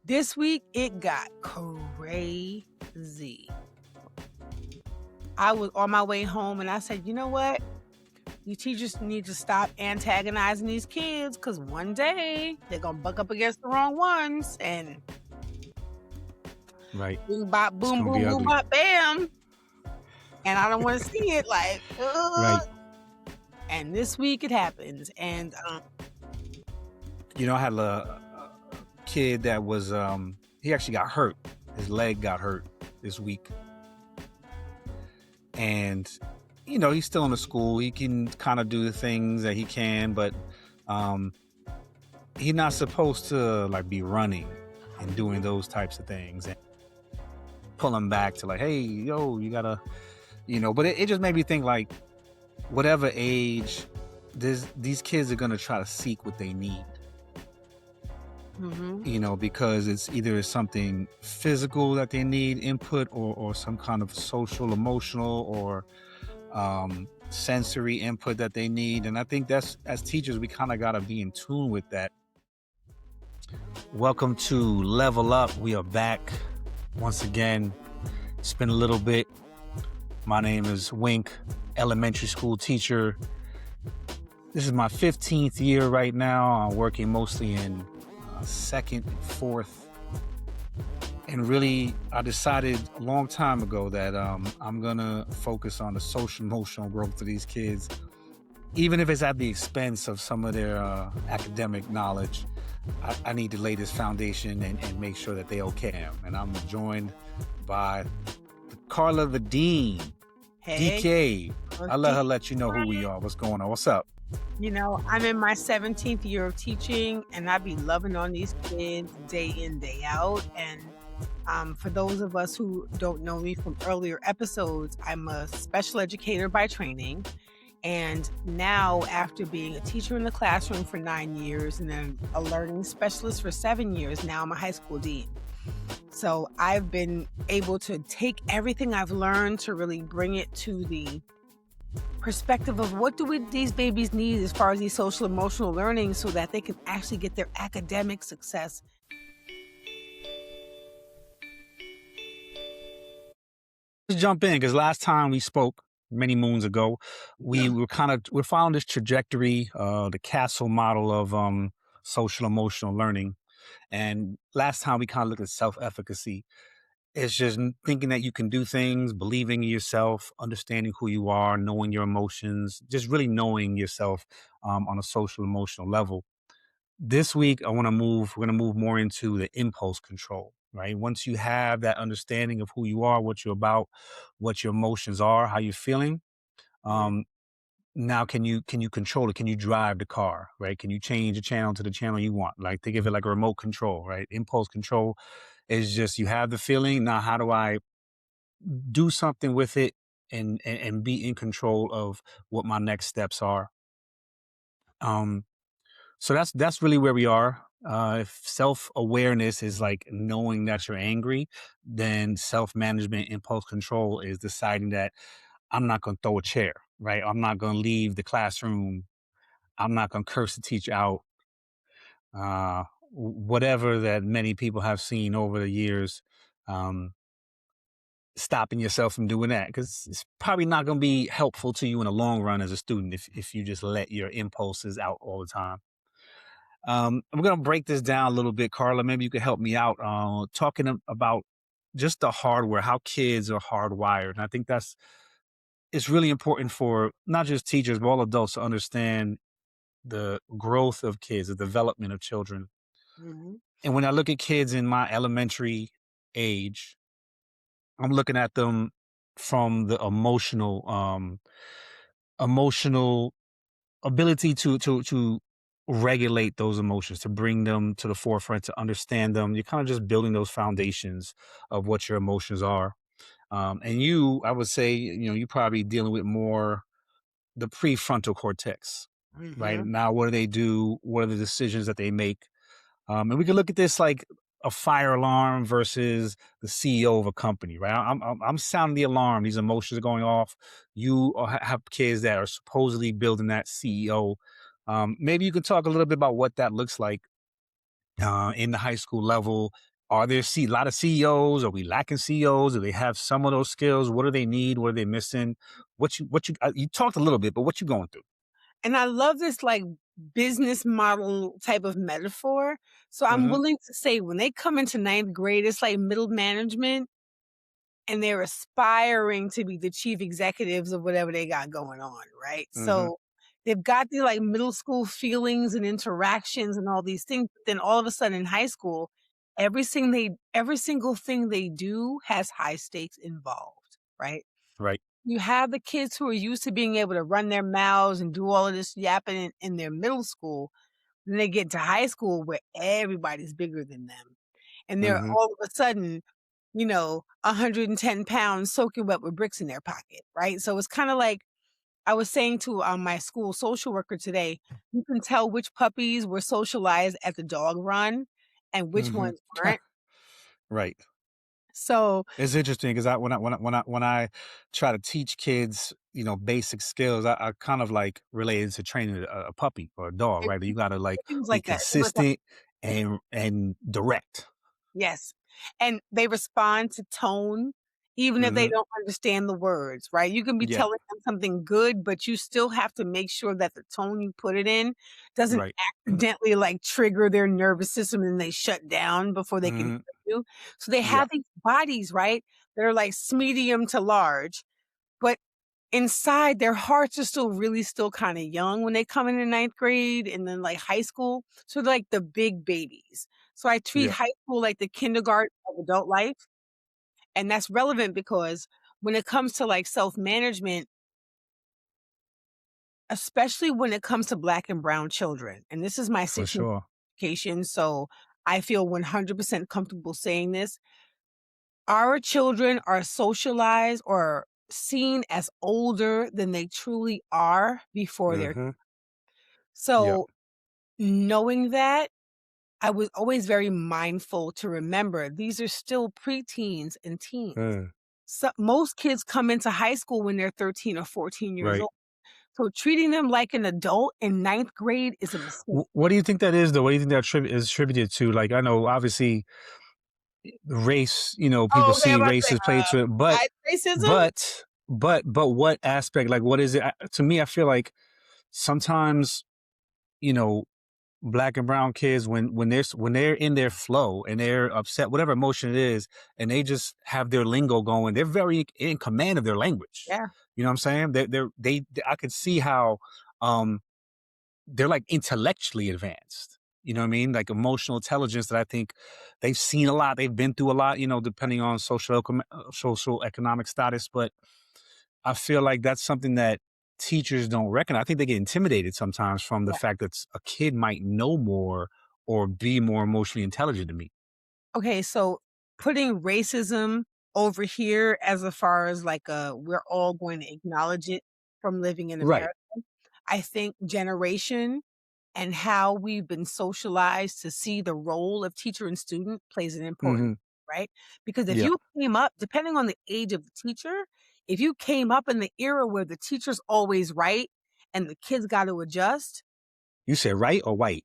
This week, it got crazy. I was on my way home and I said, you know what? You teachers need to stop antagonizing these kids because one day they're going to buck up against the wrong ones and Right. boom, bop, It's boom, gonna be boom, boom, ugly. bop, bam. And I don't want to see it like, Right. And this week it happens. And You know, I had a kid that was he actually got hurt. His leg got hurt this week. And you know, he's still in the school. He can kind of do the things that he can, but he's not supposed to like be running and doing those types of things and pull him back to like, hey, yo, you gotta, you know. But it just made me think like, whatever age, these kids are gonna try to seek what they need. You know, because it's either something physical that they need input or some kind of social, emotional, or sensory input that they need. And I think that's, as teachers, we kind of got to be in tune with that. Welcome to Level Up. We are back once again. It's been a little bit. My name is Wink, elementary school teacher. This is my 15th year right now. I'm working mostly in second, fourth, and really I decided a long time ago that I'm gonna focus on the social emotional growth of these kids, even if it's at the expense of some of their academic knowledge. I need to lay this foundation and make sure that they okay. And I'm joined by Carla the Dean. hey, DK. I'll let her let you know who we are. What's going on? What's up? you know, I'm in my 17th year of teaching and I be loving on these kids day in, day out. And for those of us who don't know me from earlier episodes, I'm a special educator by training. And now, after being a teacher in the classroom for 9 years and then a learning specialist for 7 years, now I'm a high school dean. So I've been able to take everything I've learned to really bring it to the perspective of what do these babies need as far as these social emotional learning so that they can actually get their academic success. Let's jump in, because last time we spoke many moons ago, we're following this trajectory, the castle model of social emotional learning. And last time we kind of looked at self-efficacy. It's just thinking that you can do things, believing in yourself, understanding who you are, knowing your emotions, just really knowing yourself on a social emotional level. This week, we're going to move more into the impulse control, right? Once you have that understanding of who you are, what you're about, what your emotions are, how you're feeling, now can you control it? Can you drive the car, right? Can you change the channel to the channel you want? Like, think of it like a remote control, right? Impulse control is just, you have the feeling. Now, how do I do something with it and be in control of what my next steps are? So that's really where we are. If self-awareness is like knowing that you're angry, then self-management, impulse control is deciding that I'm not going to throw a chair, right? I'm not going to leave the classroom. I'm not going to curse the teacher out. Whatever that many people have seen over the years, stopping yourself from doing that, because it's probably not going to be helpful to you in the long run as a student if you just let your impulses out all the time. I'm going to break this down a little bit, Carla. Maybe you could help me out talking about just the hardware, how kids are hardwired. And I think it's really important for not just teachers, but all adults to understand the growth of kids, the development of children. And when I look at kids in my elementary age, I'm looking at them from the emotional ability to regulate those emotions, to bring them to the forefront, to understand them. You're kind of just building those foundations of what your emotions are. And you, I would say, you're probably dealing with more the prefrontal cortex, right? Now, what do they do? What are the decisions that they make? And we can look at this like a fire alarm versus the CEO of a company, right? I'm sounding the alarm. These emotions are going off. You have kids that are supposedly building that CEO. Maybe you could talk a little bit about what that looks like in the high school level Are there a lot of CEOs? Are we lacking CEOs? Do they have some of those skills? What do they need? What are they missing? You talked a little bit, but what you going through? And I love this like business model type of metaphor. So I'm Hmm. willing to say when they come into ninth grade, it's like middle management and they're aspiring to be the chief executives of whatever they got going on, right? Hmm. So they've got the like middle school feelings and interactions and all these things. But then all of a sudden in high school, every single thing they do has high stakes involved, right? Right. You have the kids who are used to being able to run their mouths and do all of this yapping in their middle school. Then they get to high school where everybody's bigger than them. And they're Hmm. all of a sudden, 110 pounds soaking wet with bricks in their pocket, right? So it's kind of like I was saying to my school social worker today, you can tell which puppies were socialized at the dog run and which Hmm. ones weren't. Right. So It's interesting because when I try to teach kids, basic skills, I kind of like related to training a puppy or a dog, right? You got to like things be like that. consistent and direct. Yes, and they respond to tone even if they Hmm. don't understand the words, right? You can be Yeah. telling them something good, but you still have to make sure that the tone you put it in doesn't Right. accidentally, like, trigger their nervous system and they shut down before they can hear Hmm. you. So they Yeah. have these bodies, right? They're like medium to large, but inside their hearts are still kinda young when they come into ninth grade and then, like, high school, so they're like the big babies. So I treat Yeah. high school like the kindergarten of adult life, and that's relevant because when it comes to, like, self-management, especially when it comes to Black and brown children, and this is my For 6 years sure. education, so I feel 100% comfortable saying this. Our children are socialized or seen as older than they truly are before they're Hmm. Yeah. so knowing that, I was always very mindful to remember these are still preteens and teens. Mm. So most kids come into high school when they're 13 or 14 years Right. old. So treating them like an adult in ninth grade is a mistake. What do you think that is, though? What do you think that is attributed to? Like, I know, obviously, race. People Oh, okay, I'm see about to say, race as played to it, but racism? but but what aspect? Like, what is it? To me, I feel like sometimes you know Black and brown kids when they're in their flow and they're upset, whatever emotion it is, and they just have their lingo going. They're very in command of their language. Yeah. You know what I'm saying? I could see how um they're like intellectually advanced. You know what I mean? Like emotional intelligence that I think they've seen a lot, they've been through a lot. Depending on social economic status, but I feel like that's something that teachers don't reckon. I think they get intimidated sometimes from the Yeah. fact that a kid might know more or be more emotionally intelligent than me. Okay, so putting racism over here as far as like we're all going to acknowledge it from living in Right. America. I think generation and how we've been socialized to see the role of teacher and student plays an important, Hmm. right? Because if Yeah. you came up, depending on the age of the teacher, if you came up in the era where the teacher's always right and the kids got to adjust, You said right or white?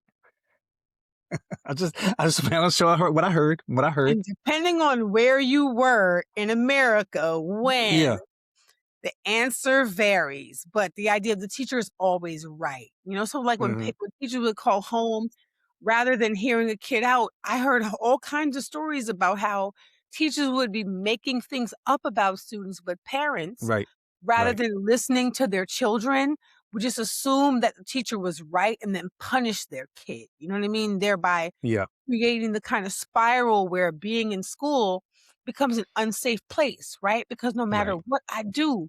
I just man, I'm sure I heard what I heard. What I heard. and depending on where you were in America when, Yeah. the answer varies, but the idea of the teacher is always right. So like Hmm. when teachers would call home, rather than hearing a kid out, I heard all kinds of stories about how teachers would be making things up about students, but parents, Right. rather Right. than listening to their children, would just assume that the teacher was right and then punish their kid. You know what I mean? Thereby Yeah. creating the kind of spiral where being in school becomes an unsafe place, right? Because no matter Right. what I do,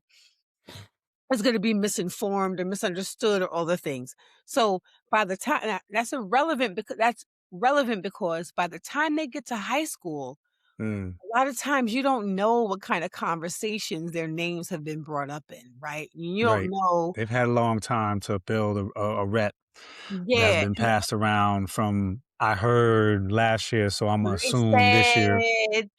it's going to be misinformed or misunderstood or other things. So by the time that's relevant because by the time they get to high school, Mm. a lot of times you don't know what kind of conversations their names have been brought up in, right? You don't Right. know. They've had a long time to build a rep that's Yeah, been passed around from I heard last year, so I'm gonna they assume this year. said,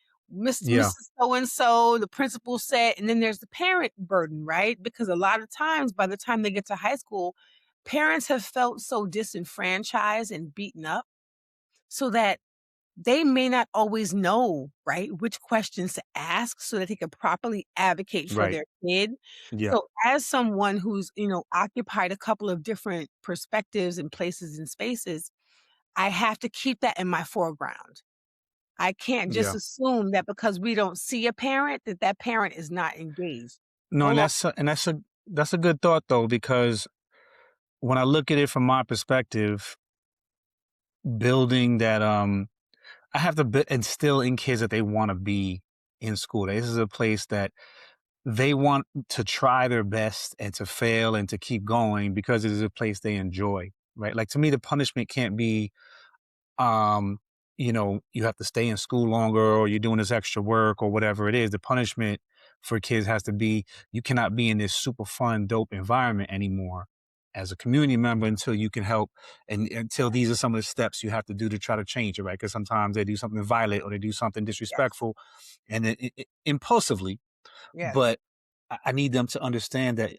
Yeah. Mrs. So and so, the principal said, and then there's the parent burden, right? Because a lot of times, by the time they get to high school, parents have felt so disenfranchised and beaten up, so that they may not always know, right, which questions to ask so that they can properly advocate for Right. their kid. Yeah. So as someone who's, occupied a couple of different perspectives and places and spaces, I have to keep that in my foreground. I can't just Yeah. assume that because we don't see a parent, that that parent is not engaged. No, and Hold on. that's a good thought though, because when I look at it from my perspective, building that I have to instill in kids that they want to be in school. This is a place that they want to try their best and to fail and to keep going because it is a place they enjoy, right? Like to me, the punishment can't be um, you have to stay in school longer or you're doing this extra work or whatever it is. The punishment for kids has to be you cannot be in this super fun, dope environment anymore as a community member until you can help and until these are some of the steps you have to do to try to change it, right? Because sometimes they do something violent or they do something Yes, disrespectful and then impulsively, yes. but I need them to understand that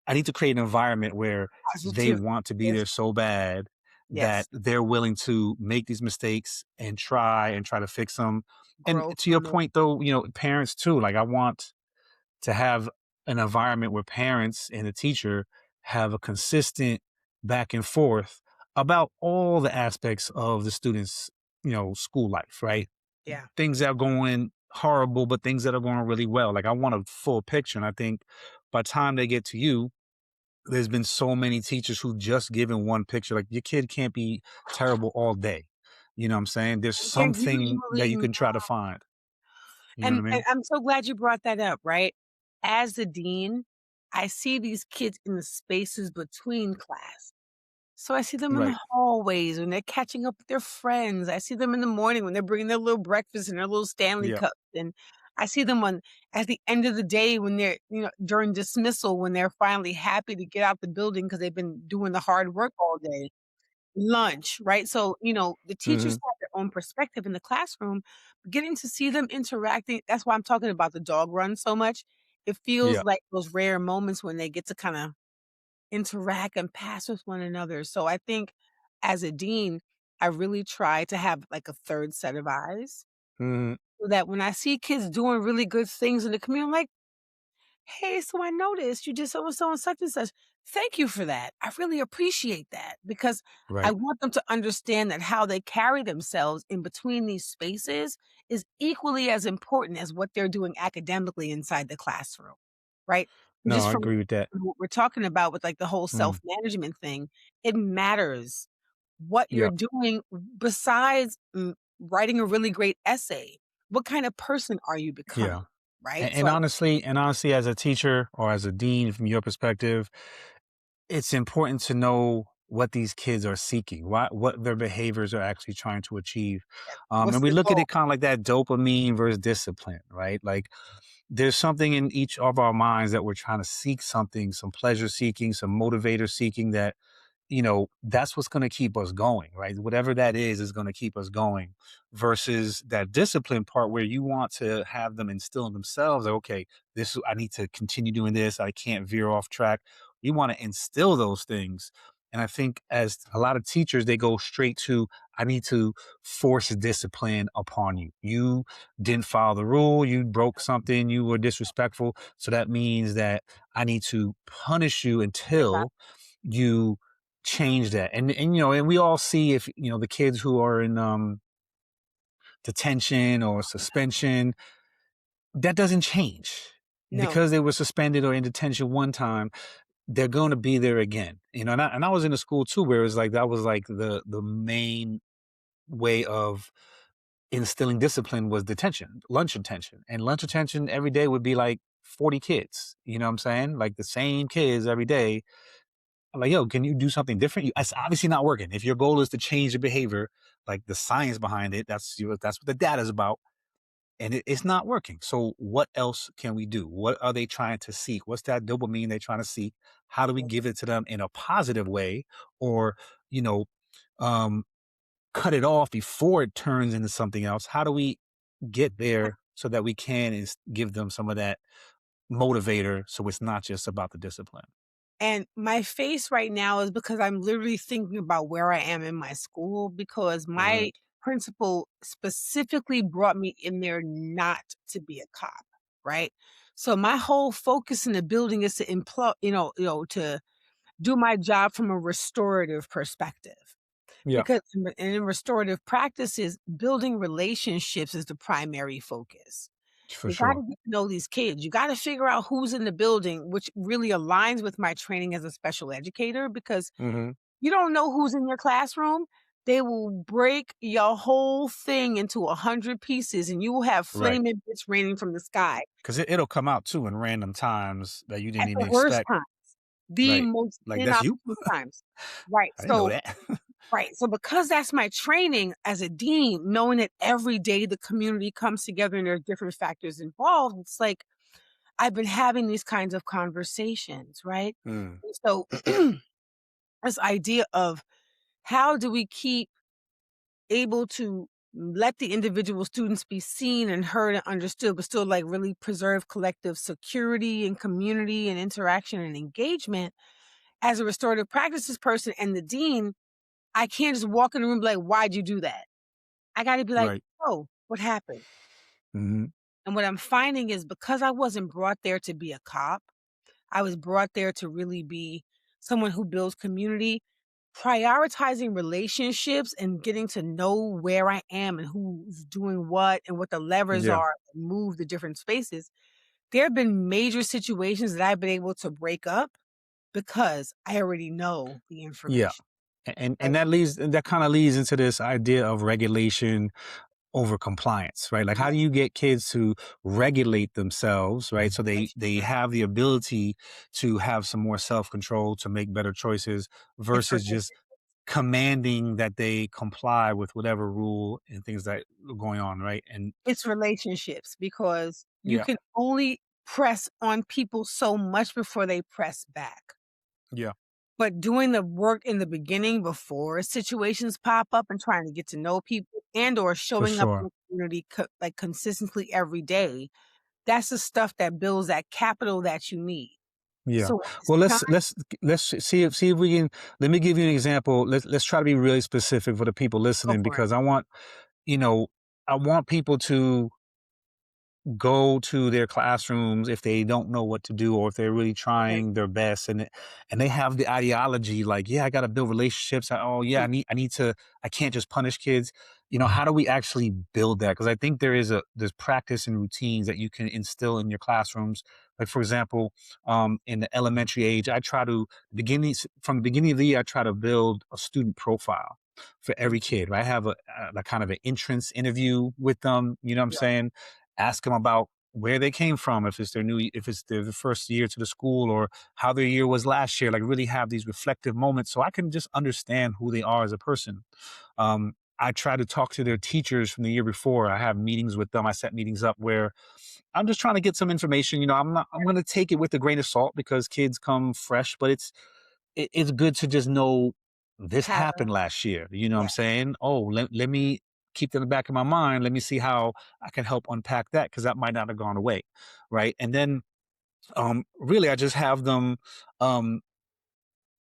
I need to create an environment where they Positive. want to be there Yes, so bad that yes. they're willing to make these mistakes and try to fix them. And Grow to your from it. point though, parents too, like I want to have an environment where parents and the teacher have a consistent back and forth about all the aspects of the students, school life, right? Yeah. Things that are going horrible, but things that are going really well. Like I want a full picture. And I think by the time they get to you, there's been so many teachers who just given one picture. Like your kid can't be terrible all day. You know what I'm saying? There's They're something that you usually can try to find. You know what I and mean? I'm so glad you brought that up, right? As the dean, I see these kids in the spaces between class. So I see them in Right. the hallways when they're catching up with their friends. I see them in the morning when they're bringing their little breakfast and their little Stanley Yeah. cups. And I see them at the end of the day when they're, during dismissal, when they're finally happy to get out the building because they've been doing the hard work all day. Lunch, right? So, the teachers Hmm. have their own perspective in the classroom, but getting to see them interacting, that's why I'm talking about the dog run so much. It feels Yeah. like those rare moments when they get to kinda interact and pass with one another. So I think as a dean, I really try to have like a third set of eyes Hmm. so that when I see kids doing really good things in the community, I'm like, "Hey, so I noticed you did so and so and such and such. Thank you for that. I really appreciate that," because I Right. want them to understand that how they carry themselves in between these spaces is equally as important as what they're doing academically inside the classroom, right? And No, just I from agree with that. what we're talking about with like the whole Mm. self-management thing, it matters what you're Yeah. doing besides writing a really great essay. What kind of person are you Yeah. becoming, right? And honestly, as a teacher or as a dean, from your perspective, it's important to know what these kids are seeking, what their behaviors are actually trying to achieve. What's And we the look at goal? it kind of like that dopamine versus discipline, right? Like there's something in each of our minds that we're trying to seek something, some pleasure seeking, some motivator seeking that that's what's going to keep us going, right? Whatever that is going to keep us going versus that discipline part where you want to have them instill in themselves, like, okay, I need to continue doing this. I can't veer off track. You want to instill those things. And I think as a lot of teachers, they go straight to, I need to force discipline upon you. You didn't follow the rule. You broke something. You were disrespectful. So that means that I need to punish you until you change that. And we all see if the kids who are in detention or suspension, that doesn't change. No, Because they were suspended or in detention one time, they're going to be there again. And I was in a school too where it was like that was like the main way of instilling discipline was detention, lunch attention. And lunch attention every day would be like 40 kids. You know what I'm saying? Like the same kids every day. I'm like, yo, can you do something different? It's obviously not working. If your goal is to change the behavior, like the science behind it, that's what the data is about, and it's not working. So what else can we do? What are they trying to seek? What's that dopamine they're trying to seek? How do we give it to them in a positive way, or you know, um, cut it off before it turns into something else? How do we get there so that we can give them some of that motivator, so it's not just about the discipline? and my face right now is because I'm literally thinking about where I am in my school because Mhm. principal specifically brought me in there not to be a cop, right? So my whole focus in the building is to to do my job from a restorative perspective. Yeah, Because in restorative practices, building relationships is the primary focus. for You gotta sure. get to know these kids. You gotta figure out who's in the building, which really aligns with my training as a special educator because Hmm. you don't know who's in your classroom. They will break your whole thing into 100 pieces, and you will have Right. flaming bits raining from the sky Because it'll come out too in random times that you didn't at the even worst expect. times, the Right. most Like, that's you? inopportune times. Right. I didn't know So that. right. So because that's my training as a dean, knowing that every day the community comes together and there are different factors involved, it's like I've been having these kinds of conversations, right? Mm, And so this idea of how do we keep able to let the individual students be seen and heard and understood, but still like really preserve collective security and community and interaction and engagement as a restorative practices person and the dean, I can't just walk in the room and be like, why'd you do that? I gotta be like, right. "Oh, what happened?" Hmm. And what I'm finding is because I wasn't brought there to be a cop, I was brought there to really be someone who builds community, prioritizing relationships and getting to know where I am and who's doing what and what the levers Yeah. are to move the different spaces. There have been major situations that I've been able to break up because I already know the Yeah. information, And right? that kind of leads into this idea of regulation over compliance, right? Like, how do Yes, you get kids to regulate themselves, right? So they relationship. have the ability to have some more self-control to make better choices It's versus just commanding that they comply with whatever rule and things that are going on, right? And It's relationships because you yeah, can only press on people so much before they press back. yeah, But doing the work in the beginning before situations pop up and trying to get to know people and or for showing up in sure. the community like consistently every day, that's the stuff that builds that capital that you need. Yeah. So when it's Well, time, let's see if we can. Let me give you an example. Let's try to be really specific for the people go listening for it. because you know, I want people to go to their classrooms if they don't know what to do or if they're really Right. trying their best and they have the ideology like, yeah, I got to build relationships. Oh yeah, Mm, I need to, I can't just punish kids. How do we actually build that? Because I think there's practice and routines that you can instill in your classrooms. Like, for example, in the elementary age, I try to beginning from the beginning of the year, I try to build a student profile for every mhm, kid. Right? I have a kind of an entrance interview with them. You know what I'm right. saying? Ask them about where they came from, if it's their first year to the school, or how their year was last year. Like, really have these reflective moments so I can just understand who they are as a person. I try to talk to their teachers from the year before. I have meetings with them. I set meetings up where I'm just trying to get some information. I'm going to take it with a grain of salt because kids come fresh, but it's good to just know this Have a happened last year. You know what I'm yeah, saying? Oh, let me keep that in the back of my mind. Let me see how I can help unpack that because that might not have gone away. Right. And then really I just have them um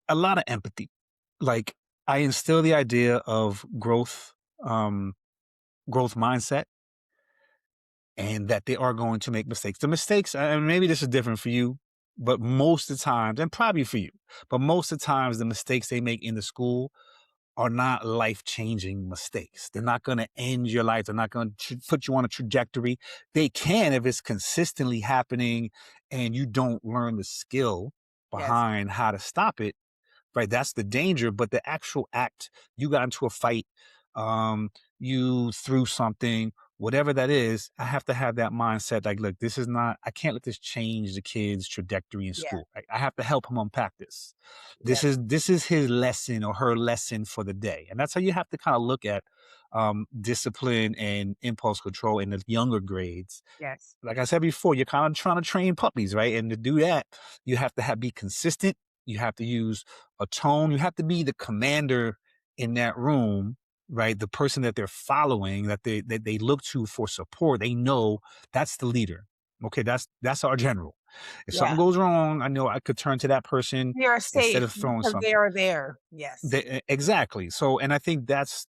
a lot of empathy. Like, I instill the idea of um growth mindset and that they are going to make mistakes. The mistakes, and maybe this is different for you, but most of the times, and probably for you, but most of the times the mistakes they make in the school are not life-changing mistakes. They're not going to end your life. They're not going to put you on a trajectory. They can if it's consistently happening and you don't learn the skill yes, behind how to stop it. Right, that's the danger. But the actual act, you got into a fight, you threw something, whatever that is, I have to have that mindset. Like, look, this is not. I can't let this change the kid's trajectory in yeah, school. I have to help him unpack this. This yes, is this is his lesson or her lesson for the day, and that's how you have to kind of look at discipline and impulse control in the younger grades. yes, Like I said before, you're kind of trying to train puppies, right? And to do that, you have to be consistent. You have to use a tone. You have to be the commander in that room, right? The person that they're following, that they look to for support. They know that's the leader. Okay, that's our general. If yeah. something goes wrong, I know I could turn to that person They are instead safe of throwing because they something. are there. Yes. Exactly. So, and I think that's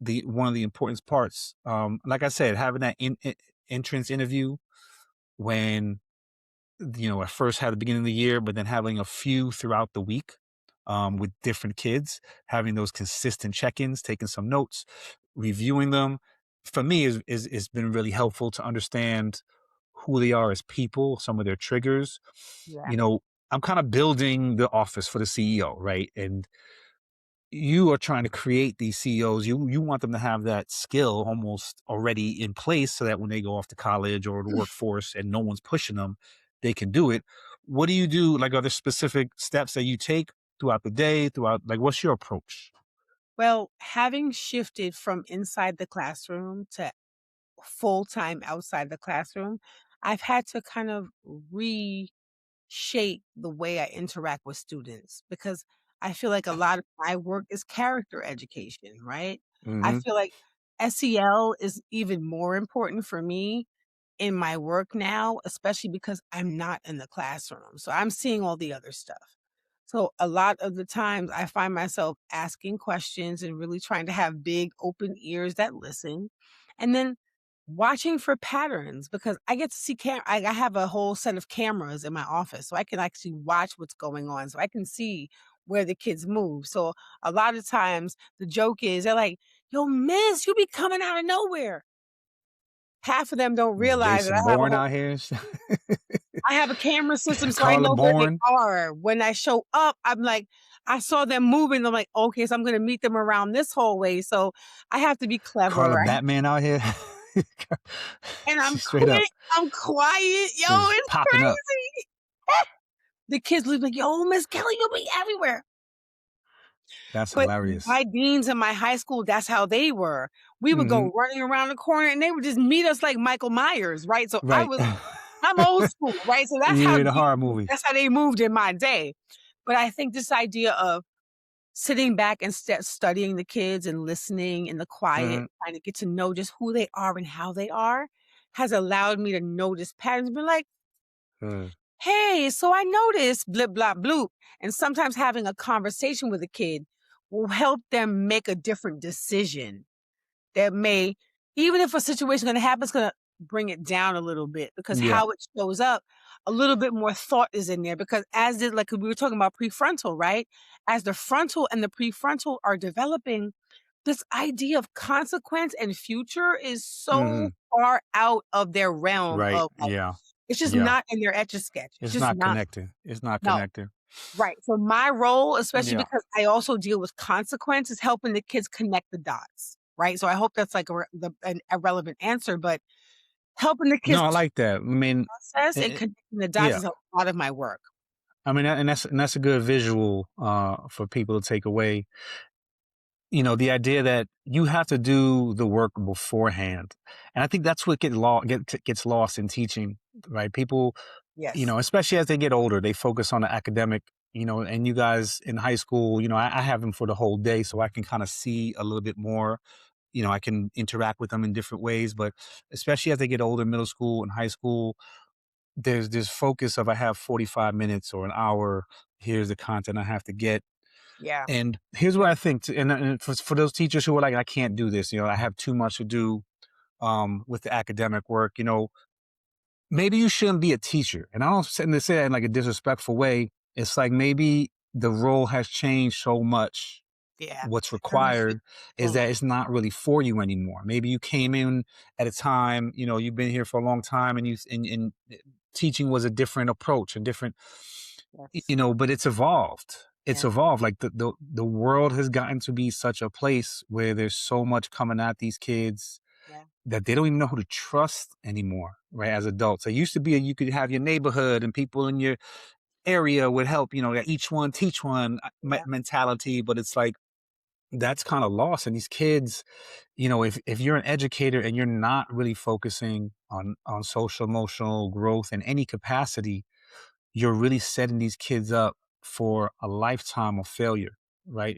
the one of the important parts. Like I said, having that entrance interview when at first had the beginning of the year, but then having a few throughout the week with different kids, having those consistent check-ins, taking some notes, reviewing them, for me is been really helpful to understand who they are as people, some of their triggers. Yeah. You know, I'm kind of building the office for the CEO, right? And you are trying to create these CEOs. You want them to have that skill almost already in place so that when they go off to college or the workforce and no one's pushing them, they can do it. What do you do? Like, are there specific steps that you take throughout the day? Throughout, like, what's your approach? Well, having shifted from inside the classroom to full time outside the classroom, I've had to kind of reshape the way I interact with students because I feel like a lot of my work is character education, right? I Hmm. feel like SEL is even more important for me in my work now, especially because I'm not in the classroom. So I'm seeing all the other stuff. So a lot of the times I find myself asking questions and really trying to have big open ears that listen. And then watching for patterns because I get to see I have a whole set of cameras in my office so I can actually watch what's going on. So I can see where the kids move. So a lot of times the joke is they're like, "Yo, miss, you be coming out of nowhere." Half of them don't realize that Jason Bourne out here. I have a camera system so I Carla know where they Bourne. are. When I show up, I'm like, I saw them moving. I'm like, okay, so I'm gonna meet them around this hallway. So I have to be Carla clever. Batman out here. And I'm She's straight up quick, I'm quiet. Yo, just it's popping up. crazy. The kids leave like, yo, Miss Kelly, you'll be everywhere. That's But hilarious. my deans in my high school, that's how they were. We would Hmm. go running around the corner and they would just meet us like Michael Myers, right? So Right. I'm old school, right? So You're in a horror movie. that's how they moved in my day. But I think this idea of sitting back and studying the kids and listening in the quiet, Hmm. trying to get to know just who they are and how they are, has allowed me to notice patterns, be like, "Hey, so I noticed blip, blop, bloop." And sometimes having a conversation with a kid will help them make a different decision that may even if a situation gonna happen, it's gonna bring it down a little bit because Yeah. how it shows up, a little bit more thought is in there because as it like we were talking about prefrontal, right? As the frontal and the prefrontal are developing, this idea of consequence and future is so Hmm. far out of their realm Right. of like Yeah. it's just Yeah. not in their etch a sketch. It's It's just not not. connected. It's not No. connected. Right. So my role, especially Yeah. because I also deal with consequence, is helping the kids connect the dots. Right. So I hope that's like a relevant answer, but helping the kids No, I like that. I mean, process and it, connecting the dots yeah. is a lot of my work. I mean, and that's a good visual for people to take away. The idea that you have to do the work beforehand, and I think that's what gets lost in teaching. Right? People, Yes. especially as they get older, they focus on the academic. And you guys in high school, I have them for the whole day, so I can kind of see a little bit more. I can interact with them in different ways, but especially as they get older, middle school and high school, there's this focus of I have 45 minutes or an hour. Here's the content I have to get. Yeah. And here's what I think, and for those teachers who are like, I can't do this, I have too much to do with the academic work, maybe you shouldn't be a teacher. And I don't say that in like a disrespectful way. It's like maybe the role has changed so much. Yeah. What's I agree required is that fully. it's not really for you anymore. Maybe you came in at a time, you've been here for a long time, and teaching was a different approach, a different, Yes. but it's evolved. It's Yeah. evolved. Like the world has gotten to be such a place where there's so much coming at these kids Yeah. that they don't even know who to trust anymore, right? As adults, it used to be you could have your neighborhood and people in your area would help, that each one teach one Yeah. mentality, but it's like that's kind of lost. And these kids, if you're an educator and you're not really focusing on social emotional growth in any capacity, you're really setting these kids up for a lifetime of failure, right?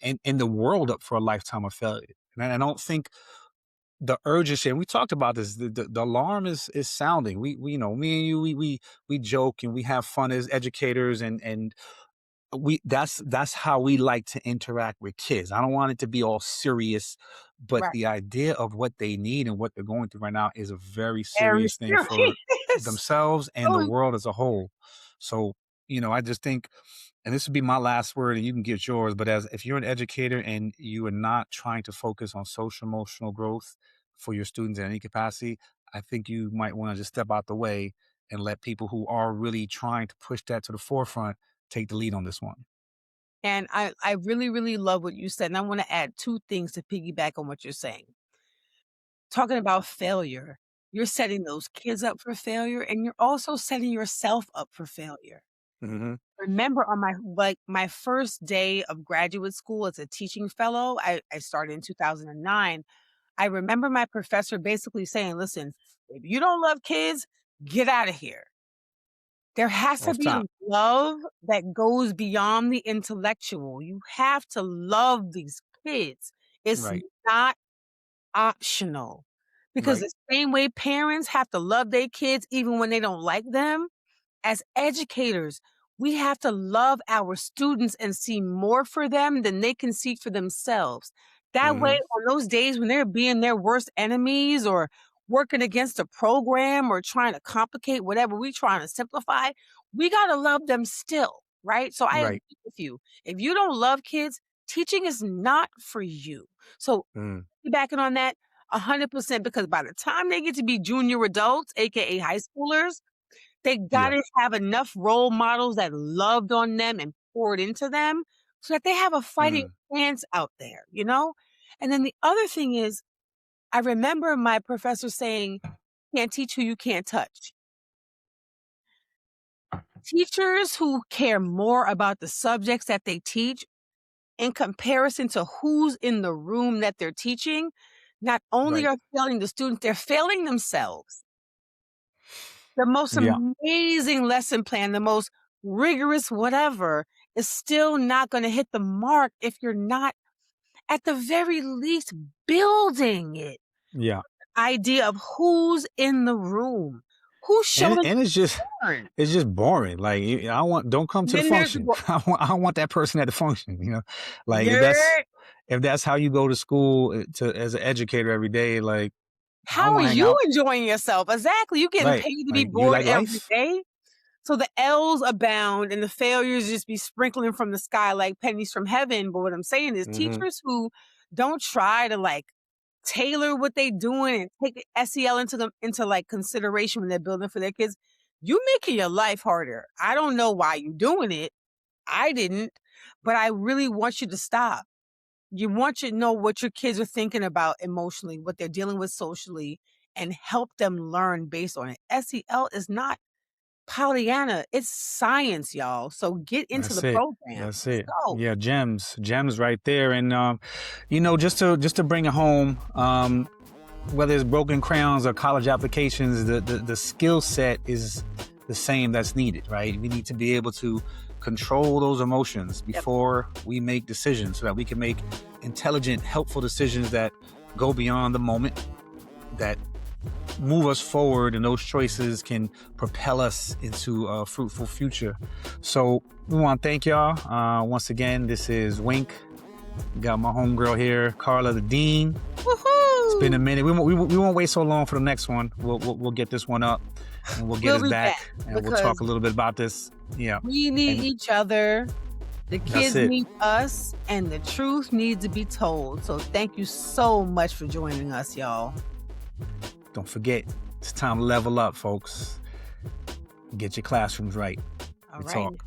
And the world up for a lifetime of failure. And I don't think the urgency, and we talked about this, the alarm is sounding. We me and you, we joke and we have fun as educators, and that's how we like to interact with kids. I don't want it to be all serious, but Right. the idea of what they need and what they're going through right now is a very Very serious thing for serious. themselves and the Oh, world as a whole. So, I just think, and this would be my last word, and you can get yours, but as if you're an educator and you are not trying to focus on social emotional growth for your students in any capacity, I think you might want to just step out the way and let people who are really trying to push that to the forefront take the lead on this one. and I really, really love what you said, and I wanna add 2 things to piggyback on what you're saying. Talking about failure, you're setting those kids up for failure, and you're also setting yourself up for failure. Hmm. Remember on my first day of graduate school as a teaching fellow, I started in 2009. I remember my professor basically saying, "Listen, if you don't love kids, get out of here." There has to Off be top. love that goes beyond the intellectual. You have to love these kids. It's Right. not optional, because Right. the same way parents have to love their kids even when they don't like them, as educators, we have to love our students and see more for them than they can see for themselves. That way, Hmm. on those days when they're being their worst enemies or working against a program or trying to complicate whatever we trying to simplify, we got to love them still, right? So I agree Right. with you. If you don't love kids, teaching is not for you. So Mm. backing on that 100%, because by the time they get to be junior adults, aka high schoolers, they Yeah. gotta have enough role models that loved on them and poured into them so that they have a fighting Mm. chance out there, you know? And then the other thing is, I remember my professor saying, "Can't teach who you can't touch." Teachers who care more about the subjects that they teach in comparison to who's in the room that they're teaching, not only Right. are failing the students, they're failing themselves. The most Yeah. amazing lesson plan, the most rigorous whatever, is still not gonna hit the mark if you're not, at the very least, building it. Yeah. Idea of who's in the room, who's And showing and it's just turn. it's just boring. Like, I want don't come to the Then there's function. I want that person at the function. Like, if you're that's how you go to school, to as an educator every day. Like, I how are want to hang you out. enjoying yourself? Exactly, you getting Right. paid to be Like, you bored like every life. day? So the L's abound and the failures just be sprinkling from the sky like pennies from heaven. But what I'm saying is Hmm. teachers who don't try to like tailor what they doing and take SEL into like consideration when they're building for their kids, you making your life harder. I don't know why you doing it. I didn't, but I really want you to stop. You want you to know what your kids are thinking about emotionally, what they're dealing with socially, and help them learn based on it. SEL is not Pollyanna, it's science, y'all. So get into That's the it. program. That's Let's it. go. Yeah, gems right there. And just to bring it home, whether it's broken crowns or college applications, the skill set is the same that's needed, right? We need to be able to control those emotions Yep. before we make decisions so that we can make intelligent, helpful decisions that go beyond the moment, that move us forward, and those choices can propel us into a fruitful future. So we want to thank y'all. Once again, this is Wink. Got my homegirl here, Carla the Dean. It's been a Woohoo! minute. We won't wait so long for the next one. We'll get this one up, and we'll get We'll us be back, back and we'll talk because a little bit about this. Yeah, we need and each other. The that's kids it. need us, and the truth needs to be told. So thank you so much for joining us, y'all. Don't forget, it's time to level up, folks. Get your classrooms right. All We right. talk.